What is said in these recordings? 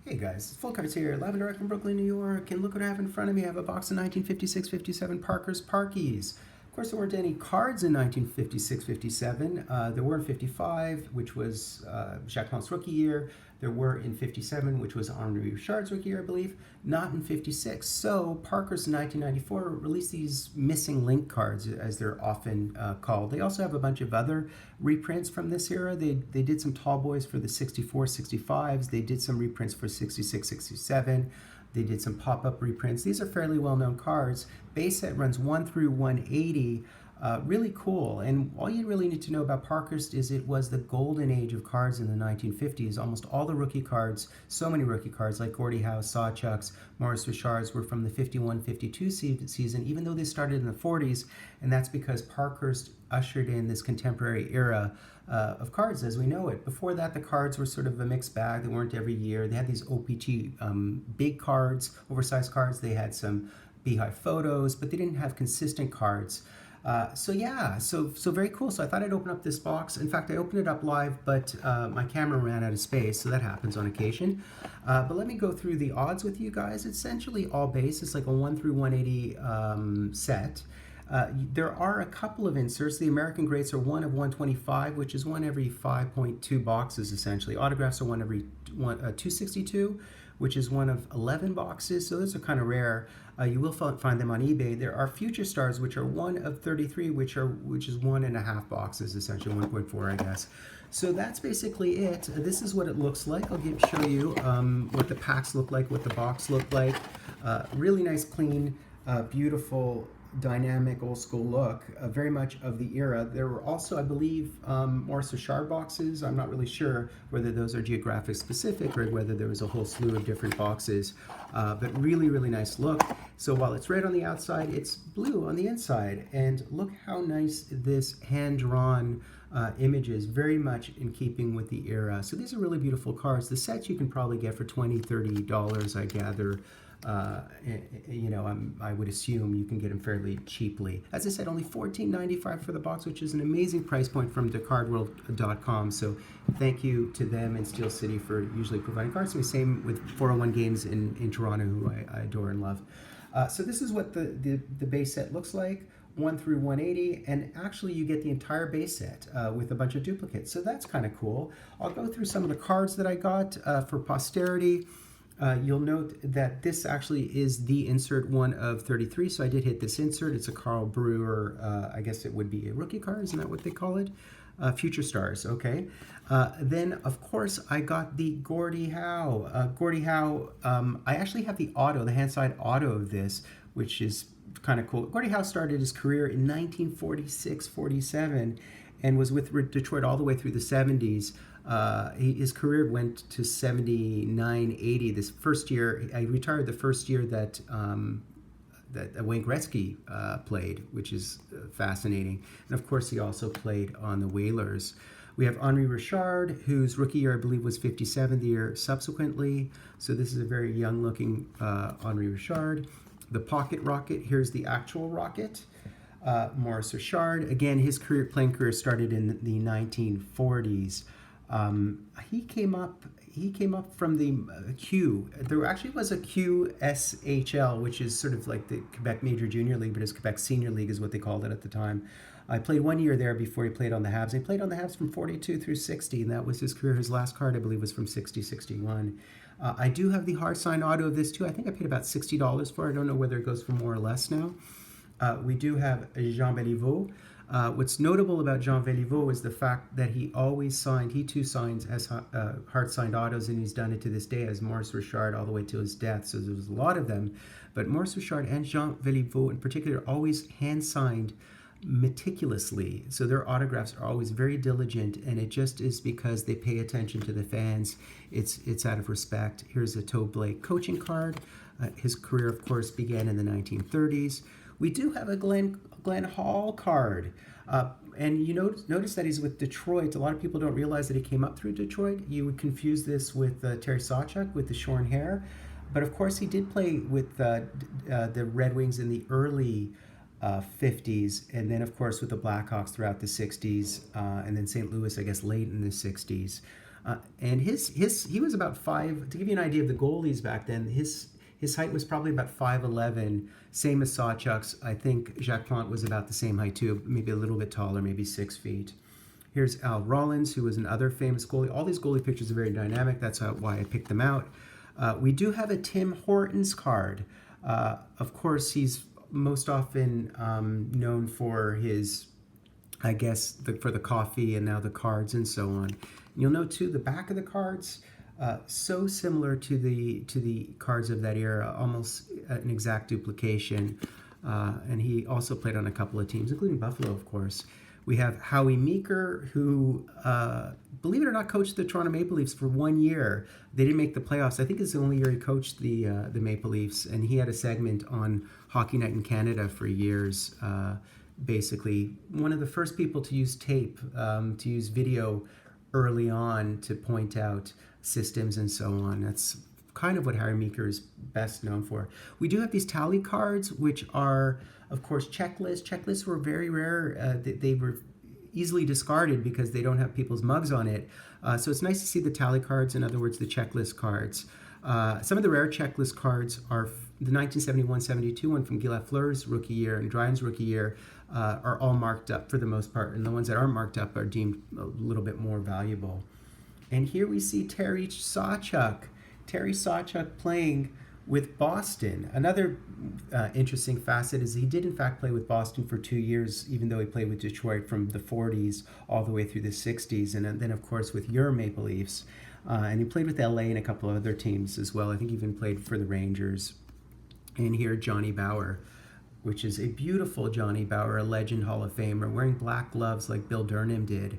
Hey guys, Full Cards here, live and direct from Brooklyn, New York, and look what I have in front of me. I have a box of 1956-57 Parkhurst Parkies. Of course, there weren't any cards in 1956-57. There were in 55, which was Jacques Plant's rookie year. There were in 57, which was Henri Richard's rookie year, I believe. Not in 56. So Parkhurst in 1994 released these missing link cards, as they're often called. They also have a bunch of other reprints from this era. They did some tall boys for the 64, 65s. They did some reprints for 66, 67. They did some pop-up reprints. These are fairly well-known cards. Base set runs 1 through 180. Really cool. And all you really need to know about Parkhurst is it was the golden age of cards in the 1950s. Almost all the rookie cards, so many rookie cards like Gordie Howe, Sawchucks, Maurice Richard's were from the 51-52 season, even though they started in the 40s. And that's because Parkhurst ushered in this contemporary era of cards as we know it. Before that, the cards were sort of a mixed bag. They weren't every year. They had these OPT big cards, oversized cards. They had some beehive photos, but they didn't have consistent cards. So very cool. So I thought I'd open up this box. In fact, I opened it up live, but my camera ran out of space, so that happens on occasion. But let me go through the odds with you guys. Essentially all base. It's like a 1 through 180 set. There are a couple of inserts. The American Greats are 1 of 125, which is 1 every 5.2 boxes, essentially. Autographs are 1 every 262, which is 1 of 11 boxes, so those are kind of rare. You will find them on eBay. There are Future Stars, which are 1 of 33, which is 1.5 boxes, essentially 1.4, I guess. So that's basically it. This is what it looks like. I'll show you what the packs look like, what the box looked like. Really nice, clean, beautiful, dynamic, old school look, very much of the era. There were also, I believe, Maurice Richard boxes. I'm not really sure whether those are geographic specific or whether there was a whole slew of different boxes, but really, really nice look. So while it's red on the outside, it's blue on the inside, and look how nice this hand-drawn image is, very much in keeping with the era. So these are really beautiful cards. The sets you can probably get for $20, $30, I gather. I would assume you can get them fairly cheaply. As I said, only $14.95 for the box, which is an amazing price point from thecardworld.com. So thank you to them and Steel City for usually providing cards to me. Same with 401 Games in Toronto, who I adore and love. So this is what the base set looks like. 1 through 180, and actually you get the entire base set with a bunch of duplicates. So that's kind of cool. I'll go through some of the cards that I got for posterity. You'll note that this actually is the insert 1 of 33, so I did hit this insert. It's a Carl Brewer, I guess it would be a rookie card, isn't that what they call it? Future Stars, okay. Then, of course, I got the Gordie Howe. Gordie Howe, I actually have the auto, the hand-side auto of this, which is kind of cool. Gordie Howe started his career in 1946-47 and was with Detroit all the way through the 70s. His career went to 79-80. This first year, I retired the first year that Wayne Gretzky played, which is fascinating. And of course, he also played on the Whalers. We have Henri Richard, whose rookie year, I believe, was 57 the year subsequently. So this is a very young-looking Henri Richard. The Pocket Rocket, here's the actual rocket. Maurice Richard, again, his playing career started in the 1940s. He came up from the Q. There actually was a QSHL, which is sort of like the Quebec Major Junior League, but it's Quebec Senior League is what they called it at the time. I played 1 year there before he played on the Habs. He played on the Habs from 42 through 60, and that was his career. His last card, I believe, was from 60-61. I do have the hard sign auto of this too. I think I paid about $60 for it. I don't know whether it goes for more or less now. We do have Jean Béliveau. What's notable about Jean Béliveau is the fact that he too signs as hard signed autos, and he's done it to this day as Maurice Richard all the way to his death. So there was a lot of them. But Maurice Richard and Jean Béliveau in particular always hand signed meticulously. So their autographs are always very diligent, and it just is because they pay attention to the fans. It's out of respect. Here's a Toe Blake coaching card. His career, of course, began in the 1930s. We do have a Glenn Hall card. And you notice that he's with Detroit. A lot of people don't realize that he came up through Detroit. You would confuse this with Terry Sawchuk with the shorn hair. But of course, he did play with the Red Wings in the early 50s, and then of course with the Blackhawks throughout the 60s, and then St. Louis, I guess, late in the 60s. And he was about five. To give you an idea of the goalies back then, his height was probably about 5'11", same as Sawchuk's. I think Jacques Plante was about the same height too, maybe a little bit taller, maybe 6 feet. Here's Al Rollins, who was another famous goalie. All these goalie pictures are very dynamic. That's why I picked them out. We do have a Tim Hortons card. Of course, he's most often known for his, I guess, for the coffee and now the cards and so on. You'll note too the back of the cards, so similar to the cards of that era, almost an exact duplication. And he also played on a couple of teams, including Buffalo, of course. We have Howie Meeker, who, believe it or not, coached the Toronto Maple Leafs for 1 year. They didn't make the playoffs. I think it's the only year he coached the Maple Leafs, and he had a segment on Hockey Night in Canada for years. Basically, one of the first people to use tape, to use video early on to point out systems and so on. That's kind of what Harry Meeker is best known for. We do have these tally cards, which are, of course, checklists. Checklists were very rare. They were easily discarded because they don't have people's mugs on it. So it's nice to see the tally cards, in other words, the checklist cards. Some of the rare checklist cards are the 1971-72 one from Guy Lafleur's rookie year and Dryden's rookie year are all marked up for the most part, and the ones that aren't marked up are deemed a little bit more valuable. And here we see Terry Sawchuk playing with Boston. Another interesting facet is he did in fact play with Boston for 2 years, even though he played with Detroit from the 40s all the way through the 60s, and then of course with your Maple Leafs. And he played with LA and a couple of other teams as well. I think he even played for the Rangers. And here Johnny Bower, which is a beautiful Johnny Bower, a legend Hall of Famer, wearing black gloves like Bill Durham did.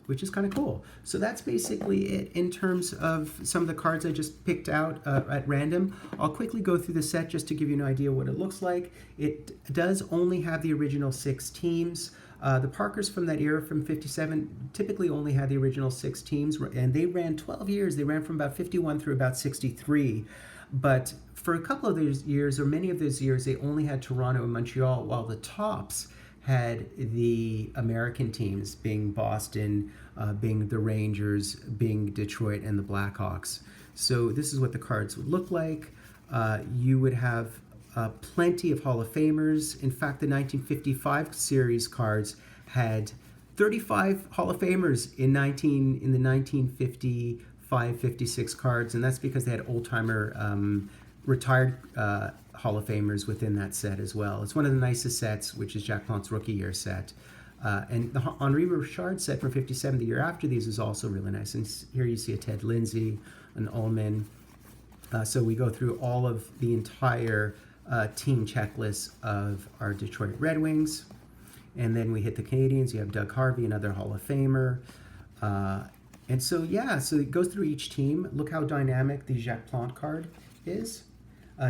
Which is kind of cool. So that's basically it in terms of some of the cards I just picked out at random. I'll quickly go through the set just to give you an idea what it looks like. It does only have the original 6 teams. The Parkers from that era, from 57, typically only had the original 6 teams, and they ran 12 years. They ran from about 51 through about 63. But for a couple of those years, or many of those years, they only had Toronto and Montreal, while the tops had the American teams, being Boston, being the Rangers, being Detroit, and the Blackhawks. So this is what the cards would look like. You would have plenty of Hall of Famers. In fact, the 1955 series cards had 35 Hall of Famers in the 1955-56 cards, and that's because they had old-timer retired Hall of Famers within that set as well. It's one of the nicest sets, which is Jacques Plante's rookie year set. And the Henri Richard set from 57, the year after these, is also really nice. And here you see a Ted Lindsay, an Ullman. So we go through all of the entire team checklist of our Detroit Red Wings. And then we hit the Canadians. You have Doug Harvey, another Hall of Famer. And so, yeah, so it goes through each team. Look how dynamic the Jacques Plante card is.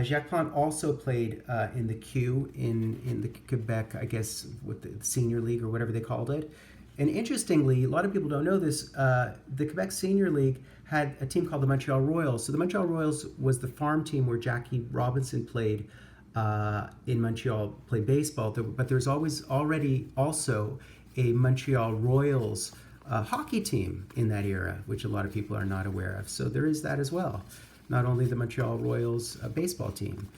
Jacques Plante also played in the Q in the Quebec, I guess, with the Senior League or whatever they called it. And interestingly, a lot of people don't know this, the Quebec Senior League had a team called the Montreal Royals. So the Montreal Royals was the farm team where Jackie Robinson played in Montreal, played baseball. But there's already also a Montreal Royals hockey team in that era, which a lot of people are not aware of. So there is that as well. Not only the Montreal Royals baseball team.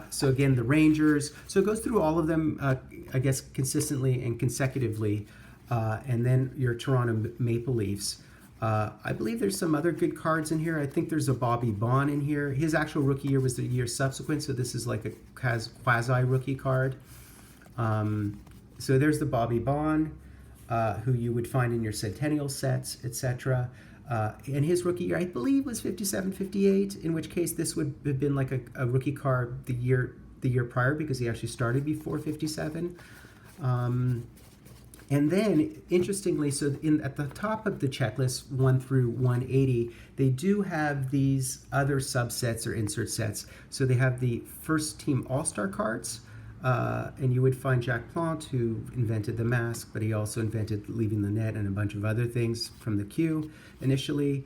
So again, the Rangers. So it goes through all of them, I guess, consistently and consecutively. And then your Toronto Maple Leafs. I believe there's some other good cards in here. I think there's a Bobby Baun in here. His actual rookie year was the year subsequent, so this is like a quasi-rookie card. So there's the Bobby Baun, who you would find in your Centennial sets, etc. And his rookie year, I believe, was 57-58, in which case this would have been like a rookie card the year prior, because he actually started before 57. And then, interestingly, so at the top of the checklist, 1 through 180, they do have these other subsets or insert sets. So they have the first team all-star cards, and you would find Jacques Plante, who invented the mask, but he also invented leaving the net and a bunch of other things from the Q initially.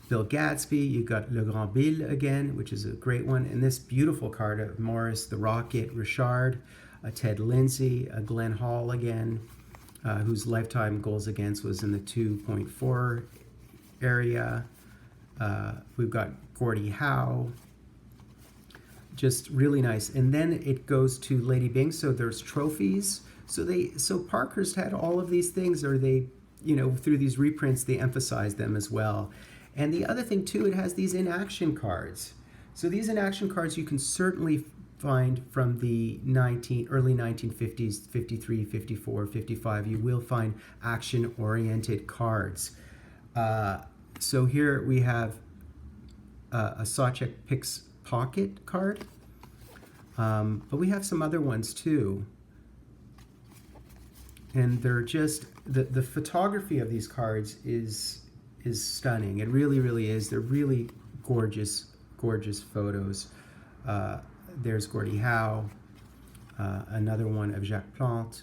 Bill Gadsby, you got Le Grand Bill again, which is a great one. And this beautiful card of Morris, the Rocket, Richard, Ted Lindsay, Glenn Hall again, whose lifetime goals against was in the 2.4 area. We've got Gordie Howe. Just really nice. And then it goes to Lady Byng, so there's trophies. So Parkhurst had all of these things, or they, through these reprints, they emphasized them as well. And the other thing too, it has these in-action cards. So these in-action cards you can certainly find from the early 1950s, 53, 54, 55. You will find action-oriented cards. So here we have a Sawcheck Picks Pocket card, but we have some other ones too, and they're just the photography of these cards is stunning. It really is. They're really gorgeous photos. There's Gordie Howe, another one of Jacques Plante,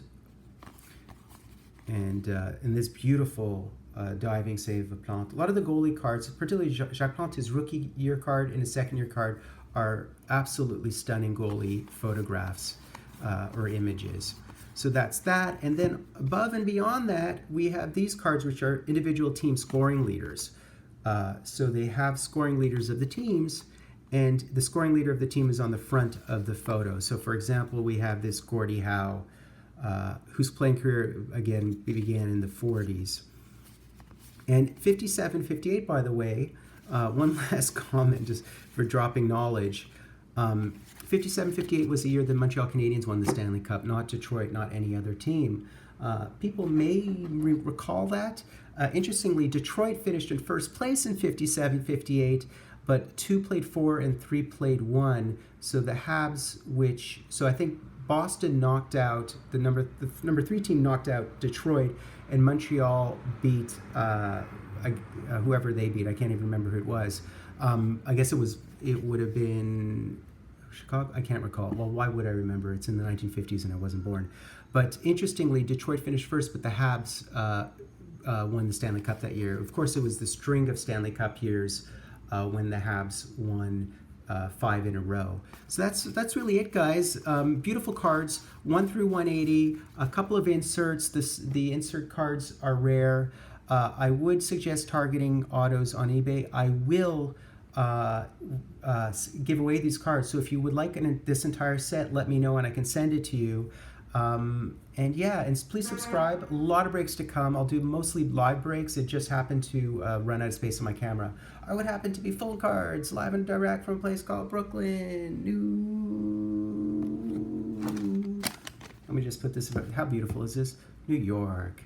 and this beautiful diving save of Plante. A lot of the goalie cards, particularly Jacques Plante, his rookie year card and his second year card, are absolutely stunning goalie photographs or images. So that's that. And then above and beyond that, we have these cards, which are individual team scoring leaders. So they have scoring leaders of the teams, and the scoring leader of the team is on the front of the photo. So for example, we have this Gordie Howe, whose playing career, again, began in the 40s. And 57, 58, by the way, one last comment just for dropping knowledge. 57, 58 was the year the Montreal Canadiens won the Stanley Cup, not Detroit, not any other team. People may recall that. Interestingly, Detroit finished in first place in 57, 58, but 2 played 4 and 3 played 1. So the Habs, so I think Boston knocked out, the number 3 team knocked out Detroit, and Montreal beat whoever they beat. I can't even remember who it was. I guess it would have been Chicago. I can't recall. Well, why would I remember? It's in the 1950s and I wasn't born. But interestingly, Detroit finished first, but the Habs won the Stanley Cup that year. Of course, it was the string of Stanley Cup years when the Habs won 5 in a row. So that's really it, guys. Beautiful cards, 1 through 180. A couple of inserts. The insert cards are rare. I would suggest targeting autos on eBay. I will give away these cards. So if you would like this entire set, let me know and I can send it to you. And please subscribe. A lot of breaks to come. I'll do mostly live breaks. It just happened to run out of space on my camera. I would happen to be full cards, live and direct from a place called Brooklyn. Let me just put this about, how beautiful is this? New York.